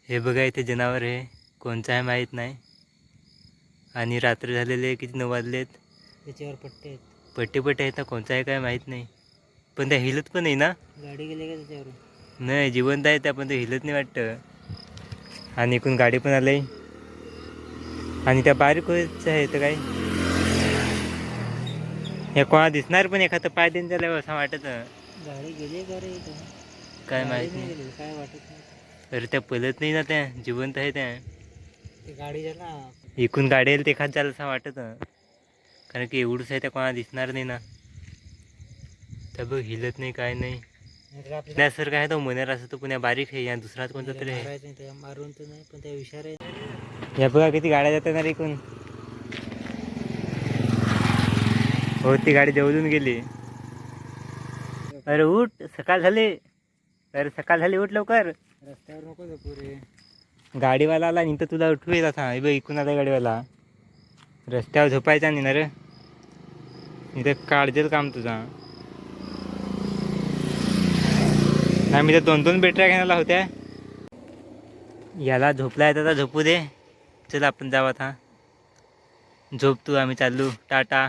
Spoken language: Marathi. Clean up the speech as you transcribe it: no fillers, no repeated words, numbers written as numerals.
हे बघा इथे जनावर आहे, कोणचं आहे माहीत नाही. आणि रात्र झालेले किती 9 वाजलेत. त्याच्यावर पट्टे आहेत. पट्टे आहेत ना, कोणचं आहे काय माहीत नाही. पण त्या हिलत पण नाही ना. गाडी गेली का त्याच्यावर? नाही, जिवंत आहे त्या, पण ते हिलत नाही वाटतं. आणि इकडून गाडी पण आली. आणि त्या बारीक व्हायचं आहे तर काय हे कोणा दिसणार पण एखादं पाय देऊन त्याला असं वाटत. गाडी गेली का रे? काय माहित नाही नाही. गेली, काय वाटत नाही. अरे त्या पळत नाही ना, त्या जिवंत आहे त्या. ते गाडी ना इकून गाडी येईल ते खात झालं असं वाटत. कारण की एवढंच आहे त्या कोणा दिसणार नाही ना. त्या बघ हिलत नाही काय नाही. पुण्यासारखं आहे तो मनेर असं, तो पुण्या बारीक आहे. या दुसरा कोणता तरी आहे. मारून तर नाही, पण त्या विचार आहे. या बघा किती गाड्या जातात ना रे इकून. हो, ती गाडी जवळून गेली. अरे उठ, सकाळ झाली. अरे सकाळ झाली, उठ लवकर. रस्त्यावर नको झोपू रे. गाडीवाला आला नाही तर तुला उठवेल असा. हे बघ इकून आला गाडीवाला. रस्त्यावर झोपायचा नाही ना रे, इथं काढजेल काम तुझा. नाही, मी तर 2-2 बॅटऱ्या घेण्याला होत्या. याला झोपलाय तर झोपू दे. चल आपण जाऊ आता. झोप तू, आम्ही चाललो. टाटा.